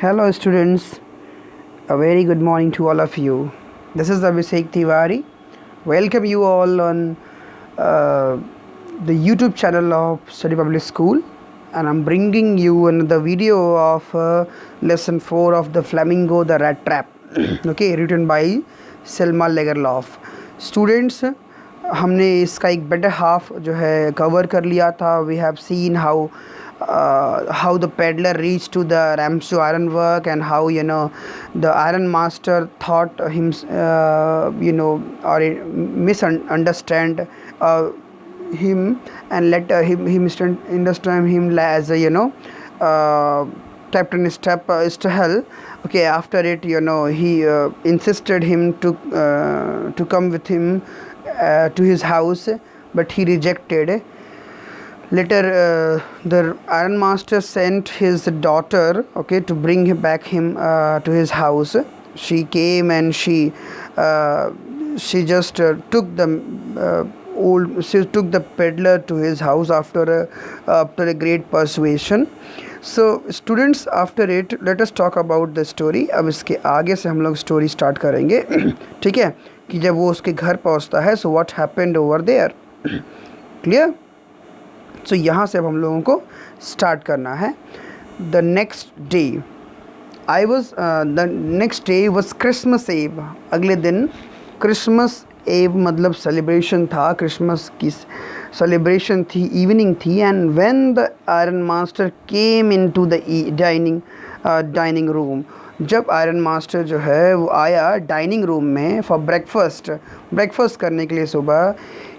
Hello students, a very good morning to all of you. This is Abhishek Tiwari. Welcome you all on the YouTube channel of Study Public School, and I'm bringing you another video of lesson 4 of the Flamingo the Rat Trap. Okay, written by Selma Lagerlof. Students, हमने इसका एक better half जो है cover कर लिया था. We have seen how the peddler reached to the Ramshaw ironwork, and how the iron master thought him or misunderstand him, and let he misunderstand him as Captain Stahel. Okay, after it he insisted him to come with him to his house, but he rejected. Later, the Iron Master sent his daughter, okay, to bring him back to his house. She came and she just took the peddler to his house after a great persuasion. So students, after it, let us talk about the story. अब इसके आगे से हम लोग story start करेंगे. ठीक है, कि जब वो उसके घर पहुंचता है, so what happened over there? Clear? So यहाँ से अब हम लोगों को स्टार्ट करना है. The next day was Christmas Eve. अगले दिन Christmas Eve मतलब सेलिब्रेशन था, क्रिसमस की सेलिब्रेशन थी, इवनिंग थी. And when the iron master came into the dining room, जब आयरन मास्टर जो है वो आया डाइनिंग रूम में फॉर ब्रेकफास्ट करने के लिए सुबह,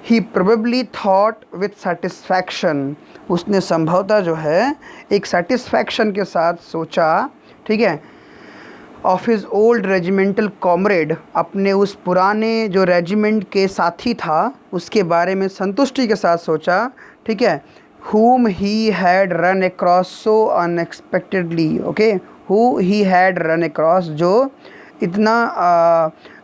he probably thought with satisfaction, उसने संभवतः जो है एक सेटिस्फैक्शन के साथ सोचा, ठीक है, of his old regimental comrade, अपने उस पुराने जो रेजिमेंट के साथी था उसके बारे में संतुष्टि के साथ सोचा, ठीक है, whom he had run across so unexpectedly. okay, who he had run across, जो इतना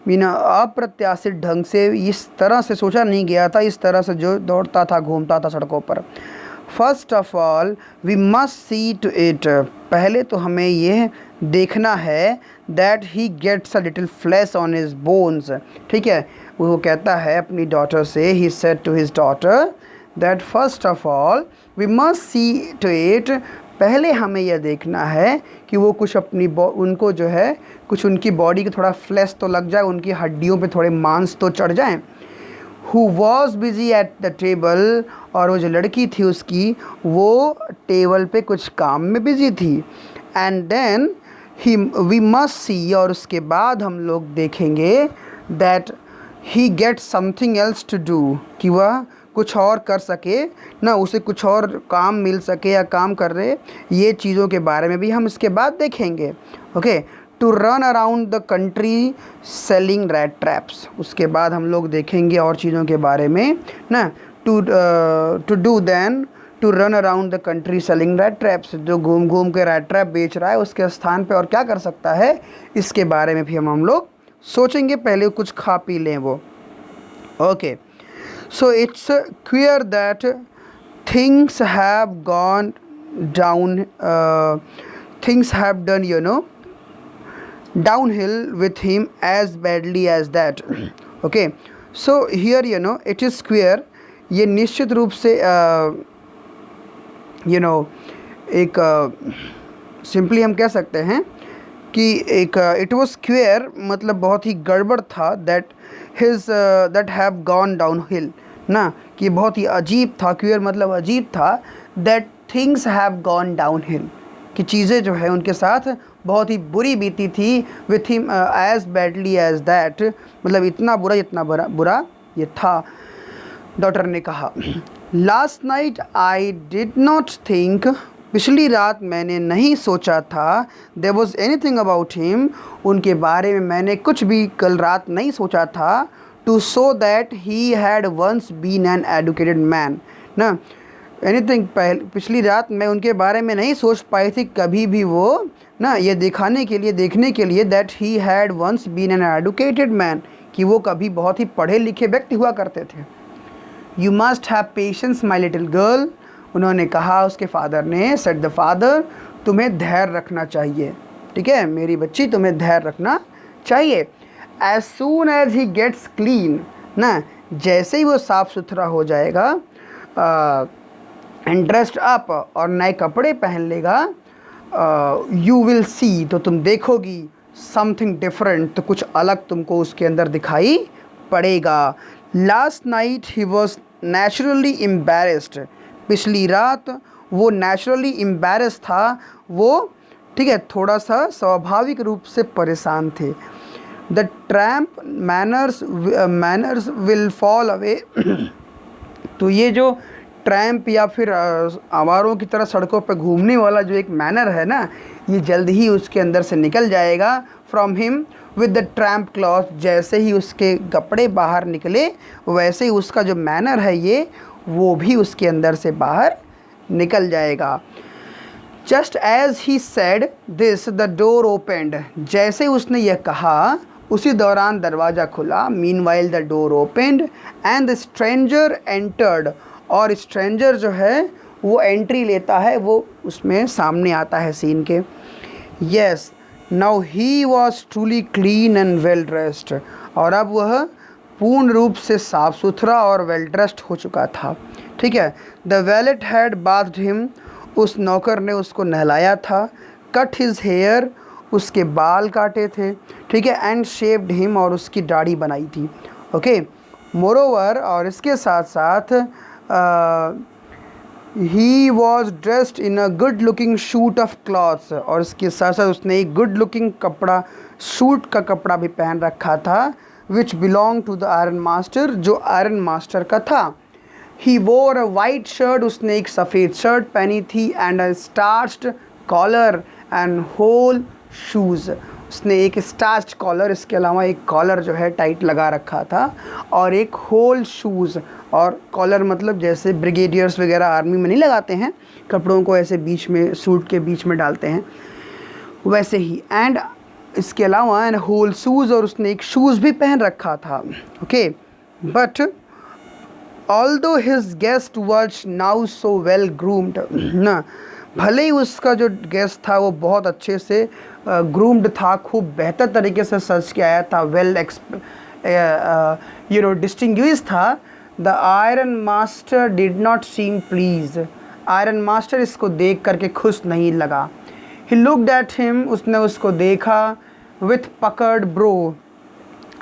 अप्रत्याशित ढंग से इस तरह से सोचा नहीं गया था, इस तरह से जो दौड़ता था, घूमता था सड़कों पर. First of all we must see to it, पहले तो हमें यह देखना है that he gets a little flesh on his bones. ठीक है, वो कहता है अपनी डॉटर से, he said to his daughter that first of all we must see to it, पहले हमें यह देखना है कि वो कुछ उनको जो है कुछ उनकी बॉडी के थोड़ा फ्लैश तो लग जाए, उनकी हड्डियों पे थोड़े मांस तो चढ़ जाएं. Who was busy at the table, और वो जो लड़की थी उसकी, वो टेबल पे कुछ काम में बिजी थी. And then we must see, और उसके बाद हम लोग देखेंगे that he gets something else to do, कि वह कुछ और कर सके ना, उसे कुछ और काम मिल सके या काम कर रहे, ये चीज़ों के बारे में भी हम इसके बाद देखेंगे. Okay, to run around the country selling rat traps, उसके बाद हम लोग देखेंगे और चीज़ों के बारे में ना. To do then to run around the country selling rat traps, जो घूम घूम के रैट ट्रैप बेच रहा है उसके स्थान पे और क्या कर सकता है, इसके बारे में भी हम लोग सोचेंगे. पहले कुछ खा पी लें वो. Okay, so it's clear that things have gone down, things have done downhill with him as badly as that. okay, so here it is clear, ये निश्चित रूप से एक सिंपली हम कह सकते हैं कि एक इट वॉज क्लियर मतलब बहुत ही गड़बड़ था, that have gone down hill ना, कि बहुत ही अजीब था. क्लियर मतलब अजीब था. That things have gone down hill, कि चीज़ें जो है उनके साथ बहुत ही बुरी बीती थी. With him as badly as that, मतलब इतना बुरा जितना बुरा ये था. डॉटर ने कहा, last night I did not think, पिछली रात मैंने नहीं सोचा था, there was anything about him, उनके बारे में मैंने कुछ भी कल रात नहीं सोचा था. To show that he had once been an educated man ना, एनीथिंग पिछली रात मैं उनके बारे में नहीं सोच पाई थी कभी भी वो ना, ये देखने के लिए that he had once been an educated man, कि वो कभी बहुत ही पढ़े लिखे व्यक्ति हुआ करते थे. You must have patience my little girl, उन्होंने कहा, उसके फादर ने, सेड द फादर, तुम्हें धैर्य रखना चाहिए. ठीक है मेरी बच्ची, तुम्हें धैर्य रखना चाहिए। As soon as he gets clean ना, जैसे ही वो साफ़ सुथरा हो जाएगा एंड ड्रेस्ड अप, और नए कपड़े पहन लेगा, यू विल सी, तो तुम देखोगी, समथिंग डिफरेंट, तो कुछ अलग तुमको उसके अंदर दिखाई पड़ेगा। Last night he was naturally embarrassed, पिछली रात वो नेचुरली एम्बेरस था, वो ठीक है थोड़ा सा स्वाभाविक रूप से परेशान थे। The tramp manners will fall away तो ये जो ट्रैम्प या फिर आवारों की तरह सड़कों पर घूमने वाला जो एक मैनर है ना, ये जल्द ही उसके अंदर से निकल जाएगा। From him with the tramp cloth, जैसे ही उसके कपड़े बाहर निकले वैसे ही उसका जो मैनर है ये वो भी उसके अंदर से बाहर निकल जाएगा। Just as he said this the door opened, जैसे उसने यह कहा उसी दौरान दरवाज़ा खुला। Meanwhile the door opened and the stranger entered, और स्ट्रेंजर जो है वो एंट्री लेता है, वो उसमें सामने आता है सीन के। Yes now he was truly clean and well dressed, और अब वह पूर्ण रूप से साफ़ सुथरा और वेल ड्रेस्ड हो चुका था। ठीक है। The wallet had bathed him, उस नौकर ने उसको नहलाया था। कट हिज हेयर, उसके बाल काटे थे। ठीक है। एंड शेव्ड हिम, और उसकी दाढ़ी बनाई थी। ओके। मोरोवर, और इसके साथ साथ he was dressed in a good looking shoot of clothes, और इसके साथ साथ उसने एक गुड लुकिंग कपड़ा, सूट का कपड़ा भी पहन रखा था, which belong to the iron master, जो आयरन मास्टर का था। ही वोर अ वाइट शर्ट, उसने एक सफ़ेद शर्ट पहनी थी। And a starched collar and whole shoes, उसने एक स्टार्च्ड कॉलर, इसके अलावा एक कॉलर जो है टाइट लगा रखा था, और एक होल शूज़। और कॉलर मतलब जैसे ब्रिगेडियर्स वगैरह आर्मी में नहीं लगाते हैं, कपड़ों को ऐसे बीच में, सूट के बीच में डालते हैं, वैसे ही। एंड इसके अलावा एंड होल शूज़, और उसने एक शूज़ भी पहन रखा था। Okay. But although his guest was now so well groomed ना, भले ही उसका जो गेस्ट था वो बहुत अच्छे से ग्रूम्ड था, खूब बेहतर तरीके से सज के आया था, वेल डिस्टिंग्विश था। The iron master did not seem please, iron master इसको देख करके खुश नहीं लगा। ही लुक्ड एट हिम, उसने उसको देखा। विथ पकर्ड ब्रो,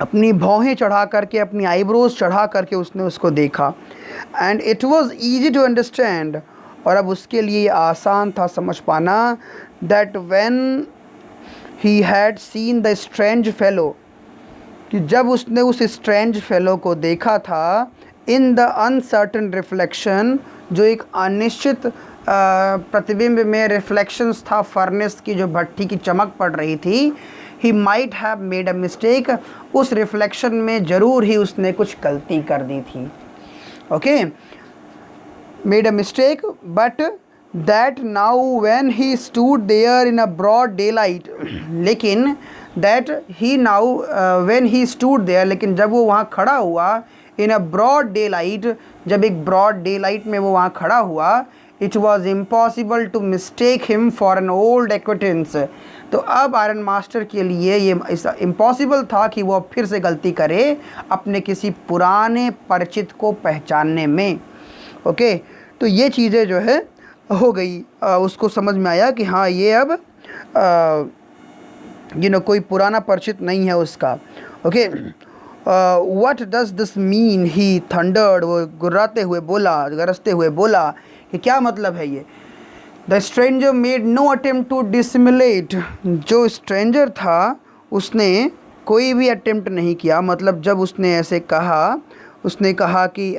अपनी भौहें चढ़ा करके, अपनी आईब्रोज चढ़ा करके उसने उसको देखा। And it was easy to understand, और अब उसके लिए आसान था समझ पाना, that when he had seen the strange fellow, कि जब उसने उस स्ट्रेंज फेलो को देखा था, इन द अनसर्टन रिफ्लेक्शन, जो एक अनिश्चित प्रतिबिंब में रिफ्लेक्शंस था, फर्नेस की जो भट्टी की चमक पड़ रही थी। He might have made a mistake, उस रिफ्लेक्शन में ज़रूर ही उसने कुछ गलती कर दी थी। Okay. Made a mistake, but that now when he stood there in a broad daylight, लेकिन that he now when he stood there, लेकिन जब वो वहाँ खड़ा हुआ, in a broad daylight, जब एक ब्रॉड डे लाइट में वो वहाँ खड़ा हुआ, it was impossible to mistake him for an old acquaintance, तो अब आयरन मास्टर के लिए ये इम्पॉसिबल था कि वो फिर से गलती करे अपने किसी पुराने परिचित को पहचानने में। ओके। तो ये चीज़ें जो है हो गई, उसको समझ में आया कि हाँ ये अब कोई पुराना परिचित नहीं है उसका। Okay. What does this mean, he thundered, वो गुर्राते हुए बोला, गरजते हुए बोला कि क्या मतलब है ये। The stranger made no attempt to dissimulate, जो स्ट्रेंजर था उसने कोई भी अटेम्प्ट नहीं किया, मतलब जब उसने ऐसे कहा, उसने कहा कि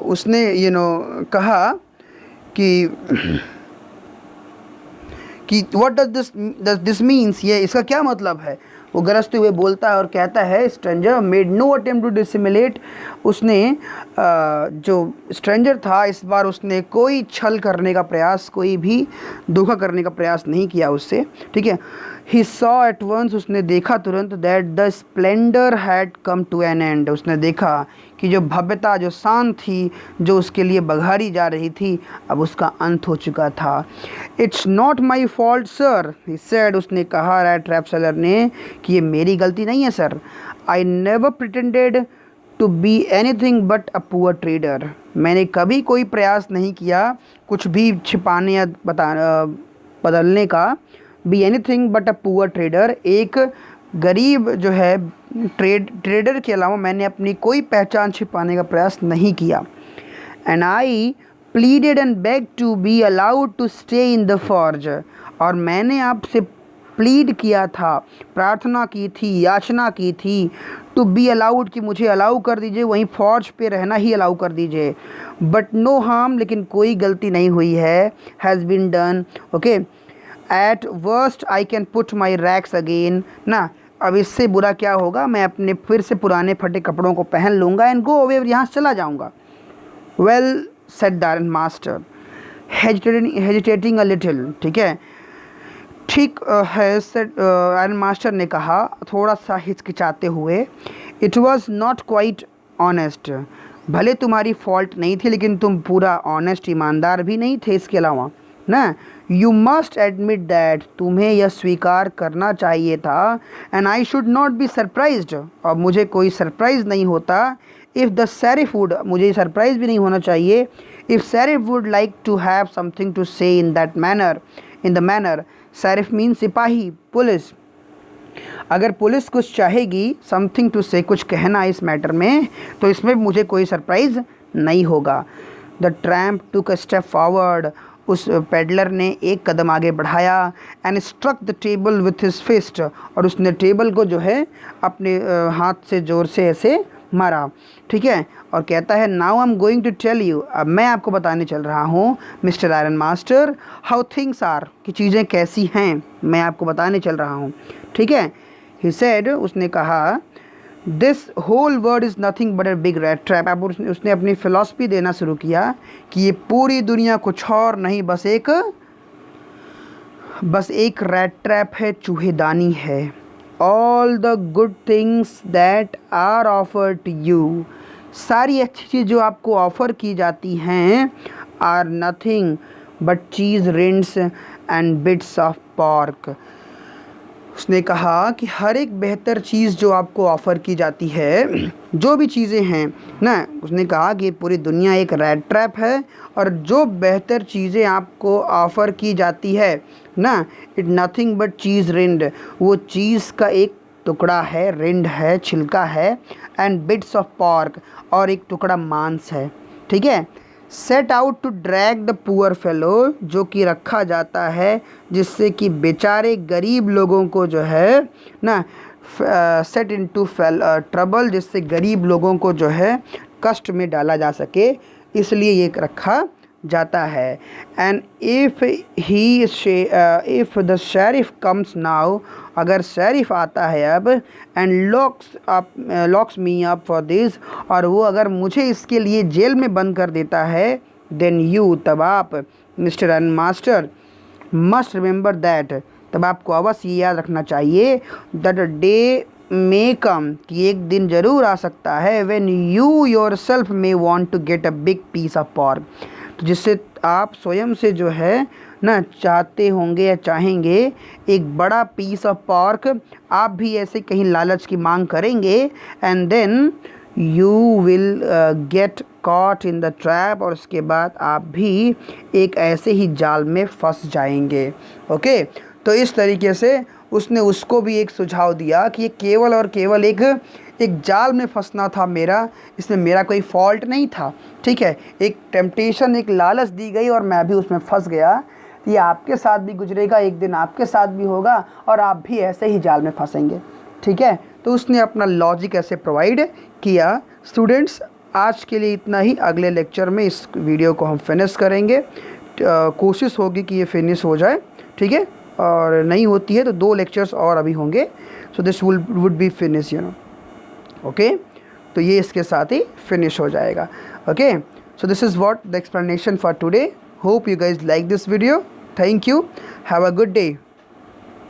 उसने कहा कि व्हाट डज दिस मीन्स, ये इसका क्या मतलब है। वो गरजते हुए बोलता है और कहता है, stranger made no attempt to dissimulate, उसने जो स्ट्रेंजर था इस बार उसने कोई छल करने का प्रयास, कोई भी धोखा करने का प्रयास नहीं किया उससे। ठीक है। ही सॉ एट वंस, उसने देखा तुरंत, that the splendour had come to an end, उसने देखा कि जो भव्यता, जो शान थी, जो उसके लिए बघारी जा रही थी, अब उसका अंत हो चुका था। It's not my fault sir, he said, उसने कहा रैट ट्रैप सेलर ने कि ये मेरी गलती नहीं है sir. I never pretended to be anything but a poor trader, मैंने कभी कोई प्रयास नहीं किया कुछ भी छिपाने या बदलने का। B anything but a poor trader, एक गरीब जो है ट्रेडर के अलावा मैंने अपनी कोई पहचान छिपाने का प्रयास नहीं किया। And I pleaded and beg to be allowed to stay in the forge, और मैंने आपसे प्लीड किया था, प्रार्थना की थी, याचना की थी, टू बी अलाउड, कि मुझे अलाउ कर दीजिए, वहीं फौज पे रहना ही अलाउ कर दीजिए। बट नो हार्म, लेकिन कोई गलती नहीं हुई है, has been done, okay. At worst I can put my racks again ना, अब इससे बुरा क्या होगा, मैं अपने फिर से पुराने फटे कपड़ों को पहन लूँगा, एंड गो अवे, यहाँ से चला जाऊँगा। Well said the iron master, hesitating a little, ठीक है, ठीक है, सेड आयरन मास्टर ने कहा थोड़ा सा हिचकिचाते हुए। It was not quite honest, भले तुम्हारी फॉल्ट नहीं थी लेकिन तुम पूरा ऑनेस्ट, ईमानदार भी नहीं थे इसके अलावा ना। यू मस्ट एडमिट दैट, तुम्हें यह स्वीकार करना चाहिए था। And I should not be surprised, और मुझे कोई सरप्राइज़ नहीं होता। इफ़ द शेरिफ वुड, मुझे सरप्राइज़ भी नहीं होना चाहिए, if sheriff would like to have something to say in that manner, in the manner, sheriff mean सिपाही, पुलिस, अगर पुलिस कुछ चाहेगी, समथिंग टू से, कुछ कहना इस मैटर में, तो इसमें मुझे कोई सरप्राइज़ नहीं होगा। The tramp took a step forward, उस पेडलर ने एक कदम आगे बढ़ाया। And struck the table with his fist, और उसने टेबल को जो है अपने हाथ से ज़ोर से ऐसे मारा, ठीक है, और कहता है now I am going to tell you, अब मैं आपको बताने चल रहा हूँ mister iron master, how things are, कि चीज़ें कैसी हैं, मैं आपको बताने चल रहा हूँ, ठीक है। ही सेड, उसने कहा, this whole world is nothing but a big rat trap, अब उसने अपनी फ़िलॉसफी देना शुरू किया कि ये पूरी दुनिया कुछ और नहीं, बस एक रैट ट्रैप है, चूहेदानी है। All the good things that are offered to you, सारी अच्छी चीज़ जो आपको ऑफ़र की जाती हैं, are nothing but cheese, rinds and bits of pork. उसने कहा कि हर एक बेहतर चीज़ जो आपको ऑफ़र की जाती है, जो भी चीज़ें हैं ना, उसने कहा कि पूरी दुनिया एक रैट ट्रैप है, और जो बेहतर चीज़ें आपको ऑफ़र की जाती है ना, it nothing but cheese rind, वो चीज़ का एक टुकड़ा है, रिंड है, छिलका है, एंड बिट्स ऑफ पॉर्क, और एक टुकड़ा मांस है, ठीक है। Set out to drag the poor fellow, जो कि रखा जाता है जिससे कि बेचारे गरीब लोगों को जो है ना, सेट इनटू ट्रबल, जिससे गरीब लोगों को जो है कष्ट में डाला जा सके, इसलिए ये रखा जाता है। And if the sheriff comes now, अगर शेरिफ आता है अब, and locks me up for this, और वो अगर मुझे इसके लिए जेल में बंद कर देता है, देन यू, तब आप mister iron master, must remember that, तब आपको अवश्य ये याद रखना चाहिए, दैट अ डे मे कम, कि एक दिन ज़रूर आ सकता है, when you yourself may want to get a big piece of pork, तो जिससे आप स्वयं से जो है ना चाहते होंगे या चाहेंगे एक बड़ा पीस ऑफ पॉर्क, आप भी ऐसे कहीं लालच की मांग करेंगे, and then you will get caught in the trap, और उसके बाद आप भी एक ऐसे ही जाल में फंस जाएंगे, ओके। तो इस तरीके से उसने उसको भी एक सुझाव दिया कि ये केवल और केवल एक जाल में फंसना था मेरा, इसमें मेरा कोई फॉल्ट नहीं था, ठीक है। एक टेम्पटेशन, एक लालच दी गई और मैं भी उसमें फंस गया, ये आपके साथ भी गुजरेगा, एक दिन आपके साथ भी होगा, और आप भी ऐसे ही जाल में फंसेंगे, ठीक है। तो उसने अपना लॉजिक ऐसे प्रोवाइड किया। स्टूडेंट्स, आज के लिए इतना ही, अगले लेक्चर में इस वीडियो को हम फिनिश करेंगे, कोशिश होगी कि ये फिनिश हो जाए, ठीक है, और नहीं होती है तो 2 लेक्चर्स और अभी होंगे, so this would be finish, you know, okay. तो ये इसके साथ ही फिनिश हो जाएगा, okay. So this is what the explanation for today. Hope you guys like this video. Thank you. Have a good day.